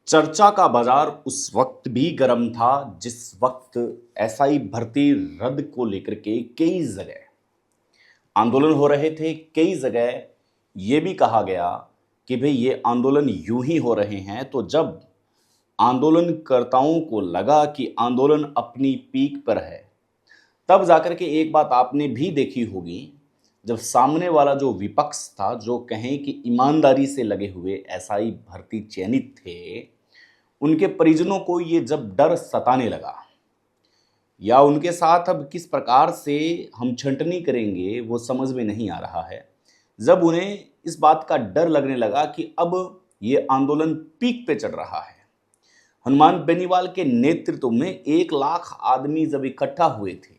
चर्चा का बाजार उस वक्त भी गर्म था जिस वक्त एसआई भर्ती रद्द को लेकर के कई जगह आंदोलन हो रहे थे। कई जगह ये भी कहा गया कि भाई ये आंदोलन यूं ही हो रहे हैं। तो जब आंदोलनकर्ताओं को लगा कि आंदोलन अपनी पीक पर है, तब जाकर के एक बात आपने भी देखी होगी, जब सामने वाला जो विपक्ष था, जो कहें कि ईमानदारी से लगे हुए एसआई भर्ती चयनित थे, उनके परिजनों को ये जब डर सताने लगा या उनके साथ अब किस प्रकार से हम छंटनी करेंगे वो समझ में नहीं आ रहा है। जब उन्हें इस बात का डर लगने लगा कि अब ये आंदोलन पीक पे चढ़ रहा है, हनुमान बेनीवाल के नेतृत्व में 1 लाख आदमी जब इकट्ठा हुए थे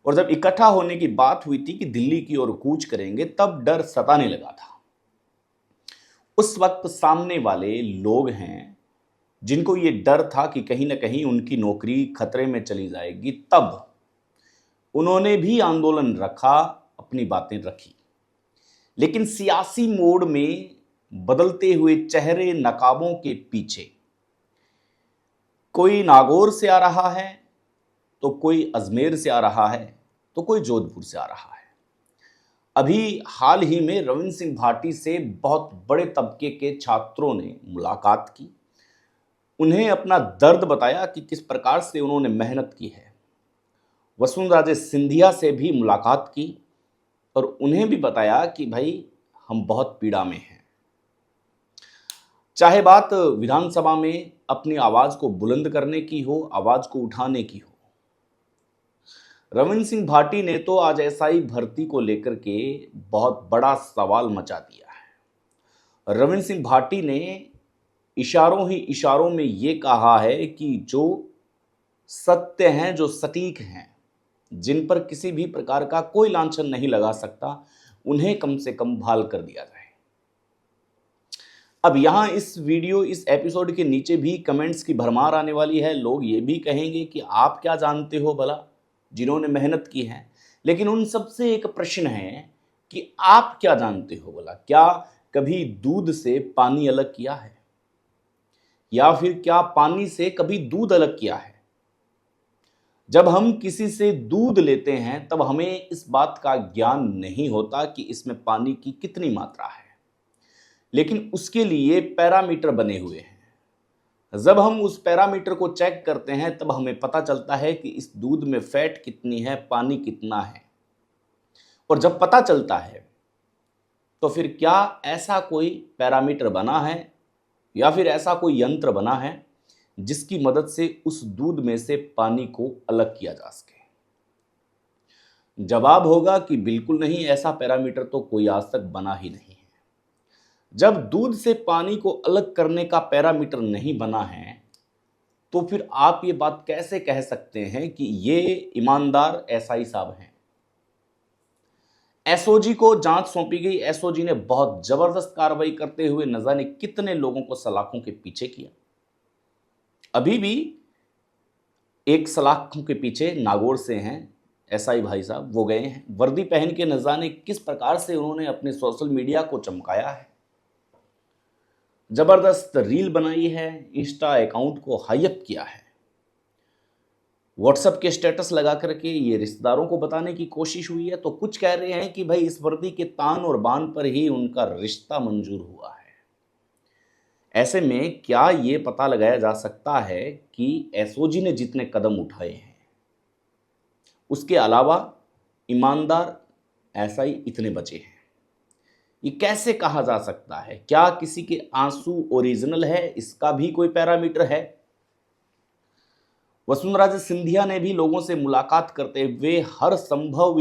और जब इकट्ठा होने की बात हुई थी कि दिल्ली की ओर कूच करेंगे, तब डर सताने लगा था। उस वक्त सामने वाले लोग हैं जिनको ये डर था कि कहीं ना कहीं उनकी नौकरी खतरे में चली जाएगी, तब उन्होंने भी आंदोलन रखा, अपनी बातें रखी। लेकिन सियासी मोड़ में बदलते हुए चेहरे नकाबों के पीछे कोई नागौर से आ रहा है, तो कोई अजमेर से आ रहा है, तो कोई जोधपुर से आ रहा है। अभी हाल ही में रविंद्र सिंह भाटी से बहुत बड़े तबके के छात्रों ने मुलाकात की, उन्हें अपना दर्द बताया कि किस प्रकार से उन्होंने मेहनत की है। वसुंधरा सिंधिया से भी मुलाकात की और उन्हें भी बताया कि भाई हम बहुत पीड़ा में हैं। चाहे बात विधानसभा में अपनी आवाज को बुलंद करने की हो, आवाज को उठाने की हो, रविंद्र सिंह भाटी ने तो आज एसआई भर्ती को लेकर के बहुत बड़ा सवाल मचा दिया है। रविंद्र सिंह भाटी ने इशारों ही इशारों में ये कहा है कि जो सत्य हैं, जो सटीक हैं, जिन पर किसी भी प्रकार का कोई लांछन नहीं लगा सकता, उन्हें कम से कम बहाल कर दिया जाए। अब यहां इस वीडियो, इस एपिसोड के नीचे भी कमेंट्स की भरमार आने वाली है। लोग ये भी कहेंगे कि आप क्या जानते हो भला, जिन्होंने मेहनत की है। लेकिन उन सबसे एक प्रश्न है कि आप क्या जानते हो भला, क्या कभी दूध से पानी अलग किया है, या फिर क्या पानी से कभी दूध अलग किया है? जब हम किसी से दूध लेते हैं तब हमें इस बात का ज्ञान नहीं होता कि इसमें पानी की कितनी मात्रा है, लेकिन उसके लिए पैरामीटर बने हुए हैं। जब हम उस पैरामीटर को चेक करते हैं तब हमें पता चलता है कि इस दूध में फैट कितनी है, पानी कितना है। और जब पता चलता है तो फिर क्या ऐसा कोई पैरामीटर बना है या फिर ऐसा कोई यंत्र बना है जिसकी मदद से उस दूध में से पानी को अलग किया जा सके? जवाब होगा कि बिल्कुल नहीं, ऐसा पैरामीटर तो कोई आज तक बना ही नहीं है। जब दूध से पानी को अलग करने का पैरामीटर नहीं बना है, तो फिर आप ये बात कैसे कह सकते हैं कि ये ईमानदार एसआई साहब हैं? एसओजी को जांच सौंपी गई। एसओजी ने बहुत जबरदस्त कार्रवाई करते हुए न जाने कितने लोगों को सलाखों के पीछे किया। अभी भी एक सलाखों के पीछे नागौर से हैं एसआई भाई साहब, वो गए हैं वर्दी पहन के, न जाने किस प्रकार से उन्होंने अपने सोशल मीडिया को चमकाया है। जबरदस्त रील बनाई है, इंस्टा अकाउंट को हाईअप किया है, व्हाट्सएप के स्टेटस लगा करके ये रिश्तेदारों को बताने की कोशिश हुई है। तो कुछ कह रहे हैं कि भाई इस वर्दी के तान और बान पर ही उनका रिश्ता मंजूर हुआ है। ऐसे में क्या ये पता लगाया जा सकता है कि एसओजी ने जितने कदम उठाए हैं, उसके अलावा ईमानदार एसआई इतने बचे हैं? ये कैसे कहा जा सकता है? क्या किसी के आंसू ओरिजिनल है, इसका भी कोई पैरामीटर है? वसुंधरा सिंधिया ने भी लोगों से मुलाकात करते हुए हर संभव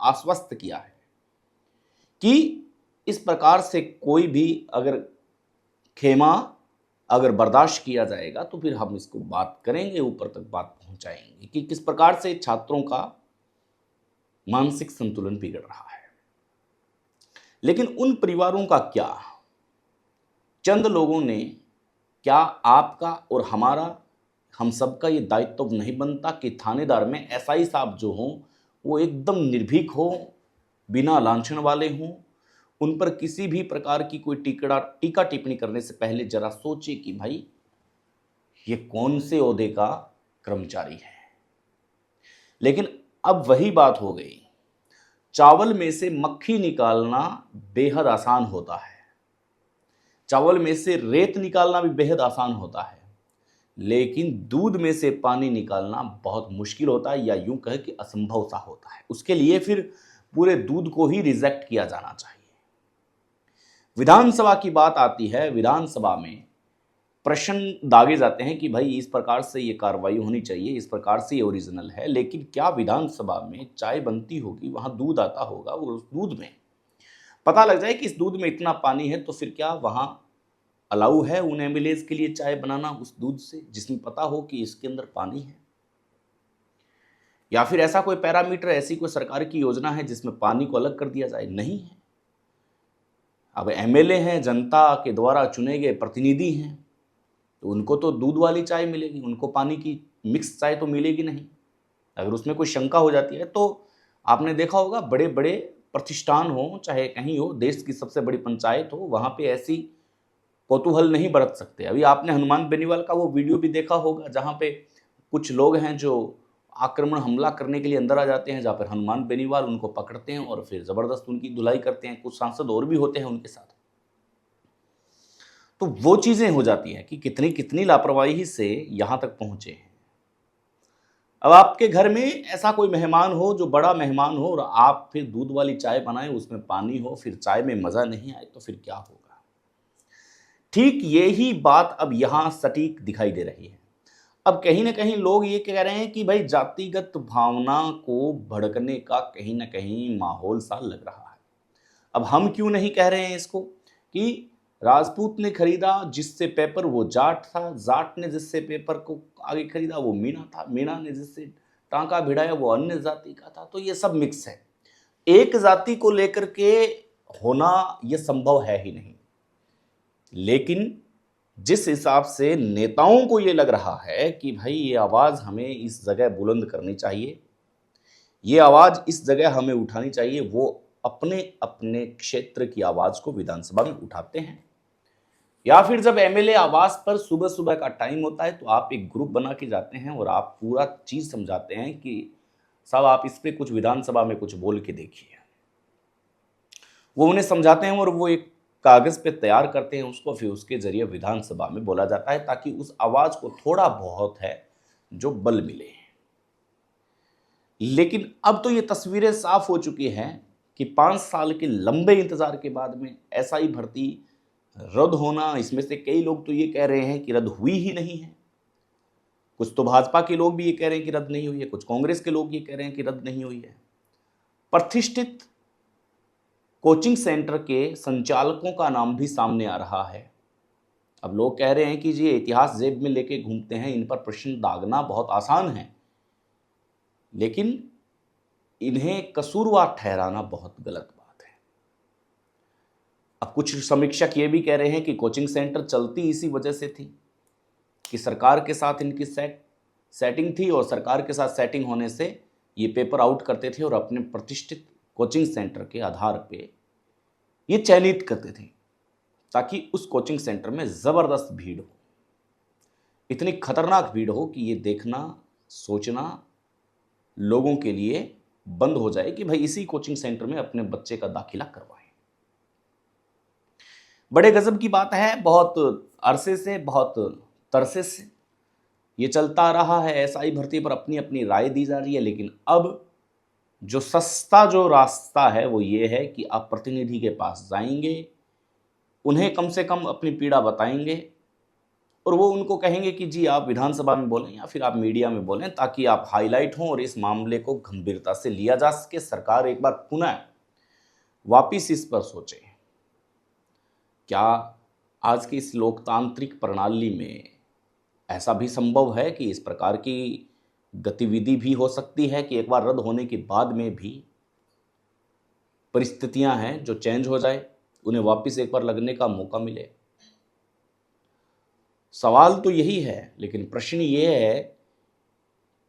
आश्वस्त किया है कि इस प्रकार से कोई भी अगर खेमा अगर बर्दाश्त किया जाएगा तो फिर हम इसको बात करेंगे, ऊपर तक बात पहुंचाएंगे कि किस प्रकार से छात्रों का मानसिक संतुलन बिगड़ रहा है। लेकिन उन परिवारों का क्या? चंद लोगों ने, क्या आपका और हमारा, हम सबका ये दायित्व नहीं बनता कि थानेदार में एसआई साहब जो हों वो एकदम निर्भीक हो, बिना लांछन वाले हों, उन पर किसी भी प्रकार की कोई टीका टिप्पणी करने से पहले जरा सोचे कि भाई ये कौन से ओहदे का कर्मचारी है। लेकिन अब वही बात हो गई, चावल में से मक्खी निकालना बेहद आसान होता है, चावल में से रेत निकालना भी बेहद आसान होता है, लेकिन दूध में से पानी निकालना बहुत मुश्किल होता है, या यूं कहे कि असंभव सा होता है। उसके लिए फिर पूरे दूध को ही रिजेक्ट किया जाना चाहिए। विधानसभा की बात आती है, विधानसभा में प्रश्न दागे जाते हैं कि भाई इस प्रकार से ये कार्रवाई होनी चाहिए, इस प्रकार से ये ओरिजिनल है, लेकिन क्या विधानसभा में चाय बनती होगी, वहां दूध आता होगा, और उस दूध में पता लग जाए कि इस दूध में इतना पानी है, तो फिर क्या वहां अलाउ है उन एमएलएज के लिए चाय बनाना उस दूध से जिसमें पता हो कि इसके अंदर पानी है? या फिर ऐसा कोई पैरामीटर, ऐसी कोई सरकार की योजना है जिसमें पानी को अलग कर दिया जाए? नहीं है। अब एमएलए हैं, जनता के द्वारा चुने गए प्रतिनिधि हैं, तो उनको तो दूध वाली चाय मिलेगी, उनको पानी की मिक्स चाय तो मिलेगी नहीं। अगर उसमें कोई शंका हो जाती है तो आपने देखा होगा, बड़े बड़े प्रतिष्ठान हो चाहे कहीं हो, देश की सबसे बड़ी पंचायत हो, वहाँ पे ऐसी कौतूहल नहीं बरत सकते। अभी आपने हनुमान बेनीवाल का वो वीडियो भी देखा होगा, जहाँ पे कुछ लोग हैं जो आक्रमण हमला करने के लिए अंदर आ जाते हैं, जहाँ पर हनुमान बेनीवाल उनको पकड़ते हैं और फिर ज़बरदस्त उनकी धुलाई करते हैं। कुछ सांसद और भी होते हैं उनके साथ। तो वो चीज़ें हो जाती हैं कि कितनी कितनी लापरवाही से यहाँ तक पहुँचे हैं। अब आपके घर में ऐसा कोई मेहमान हो जो बड़ा मेहमान हो, और आप फिर दूध वाली चाय बनाएं, उसमें पानी हो, फिर चाय में मज़ा नहीं आए, तो फिर क्या होगा? ठीक यही बात अब यहाँ सटीक दिखाई दे रही है। अब कहीं ना कहीं लोग ये कह रहे हैं कि भाई जातिगत भावना को भड़कने का कहीं ना कहीं माहौल सा लग रहा है। अब हम क्यों नहीं कह रहे हैं इसको कि राजपूत ने खरीदा जिससे पेपर वो जाट था, जाट ने जिससे पेपर को आगे खरीदा वो मीणा था, मीणा ने जिससे टांका भिड़ाया वो अन्य जाति का था। तो ये सब मिक्स है, एक जाति को लेकर के होना ये संभव है ही नहीं। लेकिन जिस हिसाब से नेताओं को ये लग रहा है कि भाई ये आवाज़ हमें इस जगह बुलंद करनी चाहिए, ये आवाज़ इस जगह हमें उठानी चाहिए, वो अपने अपने क्षेत्र की आवाज़ को विधानसभा में उठाते हैं। या फिर जब एमएलए आवास पर सुबह सुबह का टाइम होता है तो आप एक ग्रुप बना के जाते हैं और आप पूरा चीज़ समझाते हैं कि साहब आप इस पर कुछ विधानसभा में कुछ बोल के देखिए। वो उन्हें समझाते हैं और वो एक कागज़ पे तैयार करते हैं उसको, फिर उसके जरिए विधानसभा में बोला जाता है ताकि उस आवाज़ को थोड़ा बहुत है जो बल मिले। लेकिन अब तो ये तस्वीरें साफ हो चुकी हैं कि 5 साल के लंबे इंतजार के बाद में एसआई भर्ती रद्द होना, इसमें से कई लोग तो ये कह रहे हैं कि रद्द हुई ही नहीं है। कुछ तो भाजपा के लोग भी ये कह रहे हैं कि रद्द नहीं हुई है, कुछ कांग्रेस के लोग ये कह रहे हैं कि रद्द नहीं हुई है। प्रतिष्ठित कोचिंग सेंटर के संचालकों का नाम भी सामने आ रहा है। अब लोग कह रहे हैं कि जी इतिहास जेब में लेके घूमते हैं, इन पर प्रश्न दागना बहुत आसान है, लेकिन इन्हें कसूरवार ठहराना बहुत गलत बात है। अब कुछ समीक्षक ये भी कह रहे हैं कि कोचिंग सेंटर चलती इसी वजह से थी कि सरकार के साथ इनकी सेटिंग थी, और सरकार के साथ सेटिंग होने से ये पेपर आउट करते थे और अपने प्रतिष्ठित कोचिंग सेंटर के आधार पे ये चयनित करते थे ताकि उस कोचिंग सेंटर में ज़बरदस्त भीड़ हो, इतनी खतरनाक भीड़ हो कि ये देखना सोचना लोगों के लिए बंद हो जाए कि भाई इसी कोचिंग सेंटर में अपने बच्चे का दाखिला करवाएं। बड़े गजब की बात है, बहुत अरसे से, बहुत तरसे से ये चलता रहा है। एसआई भर्ती पर अपनी अपनी राय दी जा रही है, लेकिन अब जो सस्ता जो रास्ता है वो ये है कि आप प्रतिनिधि के पास जाएंगे, उन्हें कम से कम अपनी पीड़ा बताएंगे और वो उनको कहेंगे कि जी आप विधानसभा में बोलें या फिर आप मीडिया में बोलें, ताकि आप हाईलाइट हों और इस मामले को गंभीरता से लिया जा सके। सरकार एक बार पुनः वापिस इस पर सोचे, क्या आज की इस लोकतांत्रिक प्रणाली में ऐसा भी संभव है कि इस प्रकार की गतिविधि भी हो सकती है कि एक बार रद्द होने के बाद में भी परिस्थितियां हैं जो चेंज हो जाए, उन्हें वापस एक बार लगने का मौका मिले। सवाल तो यही है, लेकिन प्रश्न ये है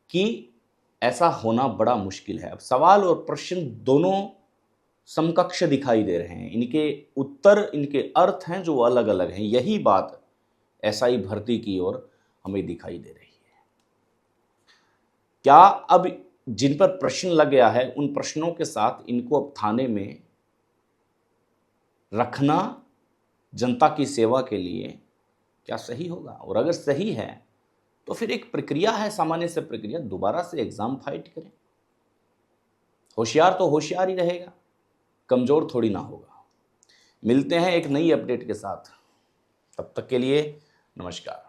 कि ऐसा होना बड़ा मुश्किल है। अब सवाल और प्रश्न दोनों समकक्ष दिखाई दे रहे हैं, इनके उत्तर, इनके अर्थ हैं जो अलग अलग हैं। यही बात एसआई भर्ती की ओर हमें दिखाई दे रही है। क्या अब जिन पर प्रश्न लग गया है उन प्रश्नों के साथ इनको अब थाने में रखना जनता की सेवा के लिए क्या सही होगा? और अगर सही है तो फिर एक प्रक्रिया है, सामान्य से प्रक्रिया, दोबारा से एग्जाम फाइट करें। होशियार तो होशियार ही रहेगा, कमजोर थोड़ी ना होगा। मिलते हैं एक नई अपडेट के साथ, तब तक के लिए नमस्कार।